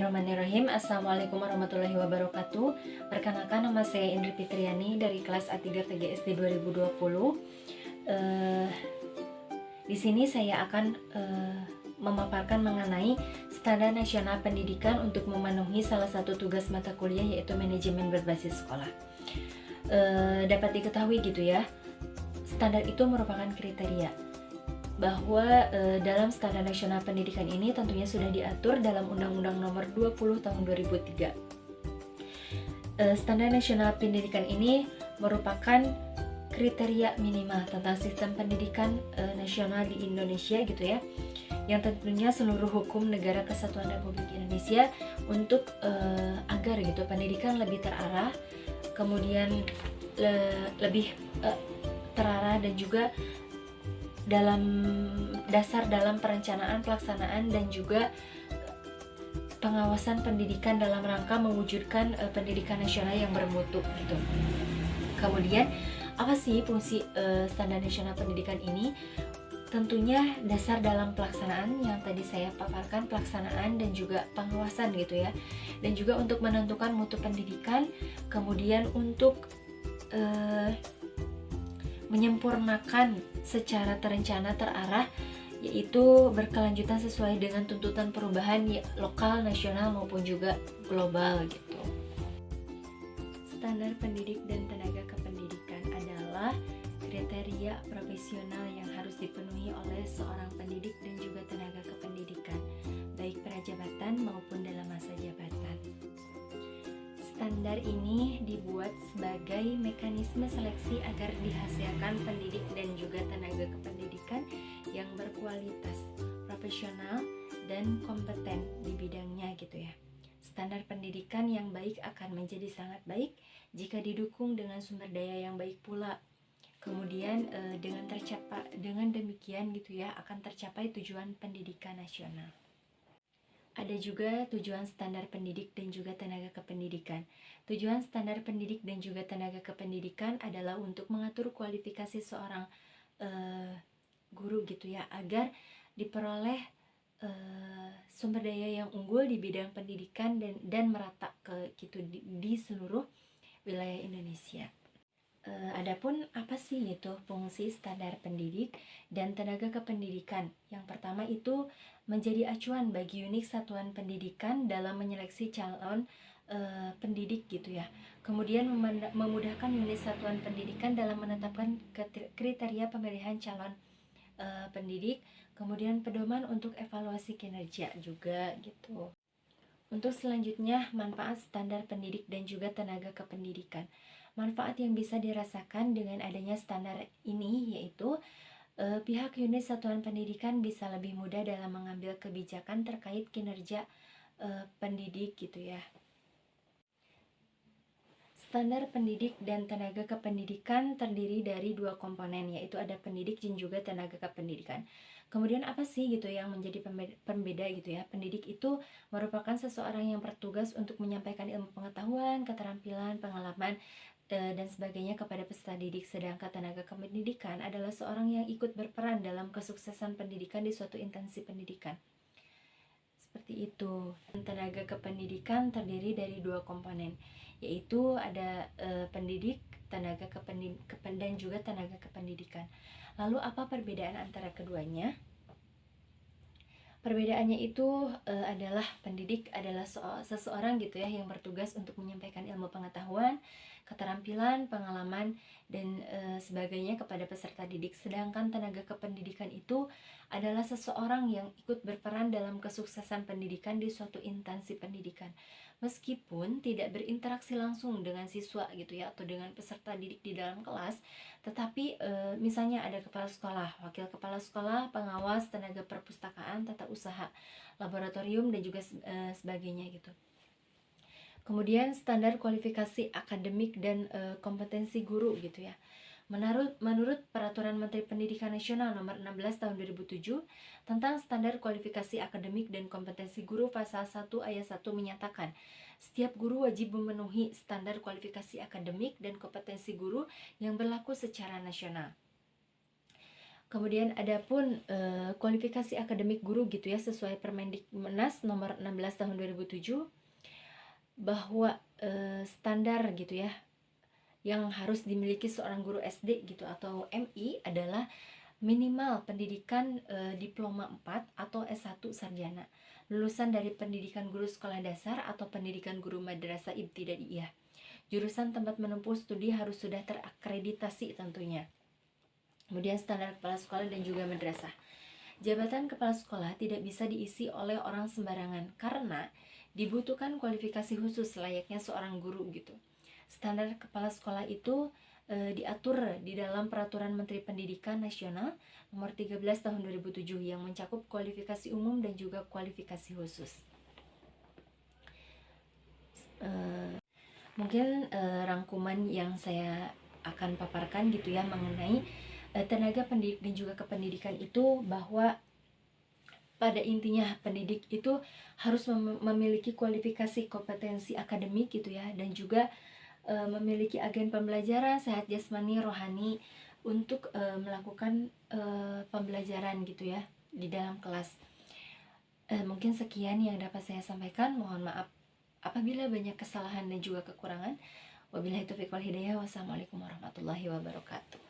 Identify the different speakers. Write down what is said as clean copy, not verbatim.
Speaker 1: Bismillahirrahmanirrahim. Assalamualaikum warahmatullahi wabarakatuh. Perkenalkan, nama saya Indri Fitriani dari kelas A3 TGSD 2020. Di sini saya akan memaparkan mengenai standar nasional pendidikan untuk memenuhi salah satu tugas mata kuliah, yaitu manajemen berbasis sekolah. Dapat diketahui gitu ya, standar itu merupakan kriteria bahwa dalam standar nasional pendidikan ini tentunya sudah diatur dalam Undang-Undang Nomor 20 Tahun 2003. Standar nasional pendidikan ini merupakan kriteria minimal tentang sistem pendidikan nasional di Indonesia gitu ya, yang tentunya seluruh hukum negara kesatuan Republik Indonesia untuk agar gitu pendidikan lebih terarah, kemudian lebih terarah, dan juga dalam perencanaan, pelaksanaan, dan juga pengawasan pendidikan dalam rangka mewujudkan pendidikan nasional yang bermutu gitu. Kemudian apa sih fungsi standar nasional pendidikan ini? Tentunya dasar dalam pelaksanaan yang tadi saya paparkan, pelaksanaan dan juga pengawasan gitu ya, dan juga untuk menentukan mutu pendidikan, kemudian untuk menyempurnakan secara terencana, terarah, yaitu berkelanjutan sesuai dengan tuntutan perubahan lokal, nasional maupun juga global gitu. Standar pendidik dan tenaga kependidikan adalah kriteria profesional yang harus dipenuhi oleh seorang pendidik dan juga tenaga kependidikan, baik prajabatan maupun dalam masa jabatan. Standar ini dibuat sebagai mekanisme seleksi agar dihasilkan pendidik dan juga tenaga kependidikan yang berkualitas, profesional, dan kompeten di bidangnya gitu ya. Standar pendidikan yang baik akan menjadi sangat baik jika didukung dengan sumber daya yang baik pula. Kemudian dengan demikian gitu ya, akan tercapai tujuan pendidikan nasional. Ada juga tujuan standar pendidik dan juga tenaga kependidikan. Tujuan standar pendidik dan juga tenaga kependidikan adalah untuk mengatur kualifikasi seorang guru gitu ya, agar diperoleh sumber daya yang unggul di bidang pendidikan dan merata ke gitu di seluruh wilayah Indonesia. Adapun apa sih itu fungsi standar pendidik dan tenaga kependidikan? Yang pertama itu menjadi acuan bagi unit satuan pendidikan dalam menyeleksi calon pendidik gitu ya. Kemudian memudahkan unit satuan pendidikan dalam menetapkan kriteria pemilihan calon pendidik. Kemudian pedoman untuk evaluasi kinerja juga gitu. Untuk selanjutnya, manfaat standar pendidik dan juga tenaga kependidikan. Manfaat yang bisa dirasakan dengan adanya standar ini yaitu pihak unit satuan pendidikan bisa lebih mudah dalam mengambil kebijakan terkait kinerja pendidik gitu ya. Standar pendidik dan tenaga kependidikan terdiri dari dua komponen, yaitu ada pendidik dan juga tenaga kependidikan. Kemudian apa sih gitu yang menjadi pembeda gitu ya? Pendidik itu merupakan seseorang yang bertugas untuk menyampaikan ilmu pengetahuan, keterampilan, pengalaman, dan sebagainya kepada peserta didik, sedangkan tenaga kependidikan adalah seorang yang ikut berperan dalam kesuksesan pendidikan di suatu instansi pendidikan. Seperti itu. Tenaga kependidikan terdiri dari dua komponen, yaitu ada pendidik, tenaga dan juga tenaga kependidikan. Lalu apa perbedaan antara keduanya? Perbedaannya itu adalah pendidik adalah seseorang gitu ya yang bertugas untuk menyampaikan ilmu pengetahuan, keterampilan, pengalaman, dan sebagainya kepada peserta didik. Sedangkan tenaga kependidikan itu adalah seseorang yang ikut berperan dalam kesuksesan pendidikan di suatu instansi pendidikan. Meskipun tidak berinteraksi langsung dengan siswa gitu ya, atau dengan peserta didik di dalam kelas, tetapi misalnya ada kepala sekolah, wakil kepala sekolah, pengawas, tenaga perpustakaan, tata usaha, laboratorium, dan juga sebagainya gitu. Kemudian standar kualifikasi akademik dan kompetensi guru gitu ya. Menurut Peraturan Menteri Pendidikan Nasional Nomor 16 Tahun 2007 tentang standar kualifikasi akademik dan kompetensi guru, pasal 1 ayat 1 menyatakan setiap guru wajib memenuhi standar kualifikasi akademik dan kompetensi guru yang berlaku secara nasional. Kemudian ada pun kualifikasi akademik guru gitu ya, sesuai Permendiknas nomor 16 tahun 2007, bahwa standar gitu ya yang harus dimiliki seorang guru SD gitu atau MI adalah minimal pendidikan diploma 4 atau S1 sarjana, lulusan dari pendidikan guru sekolah dasar atau pendidikan guru madrasah ibtidaiyah. Jurusan tempat menempuh studi harus sudah terakreditasi tentunya. Kemudian standar kepala sekolah dan juga madrasah. Jabatan kepala sekolah tidak bisa diisi oleh orang sembarangan karena dibutuhkan kualifikasi khusus layaknya seorang guru gitu. Standar kepala sekolah itu diatur di dalam Peraturan Menteri Pendidikan Nasional nomor 13 tahun 2007 yang mencakup kualifikasi umum dan juga kualifikasi khusus. Mungkin rangkuman yang saya akan paparkan gitu ya mengenai tenaga pendidik dan juga kependidikan itu, bahwa pada intinya pendidik itu harus memiliki kualifikasi kompetensi akademik gitu ya, dan juga memiliki agen pembelajaran sehat jasmani rohani untuk melakukan pembelajaran gitu ya di dalam kelas. Mungkin sekian yang dapat saya sampaikan. Mohon maaf apabila banyak kesalahan dan juga kekurangan. Wabillahi taufiq wal hidayah. Wassalamualaikum warahmatullahi wabarakatuh.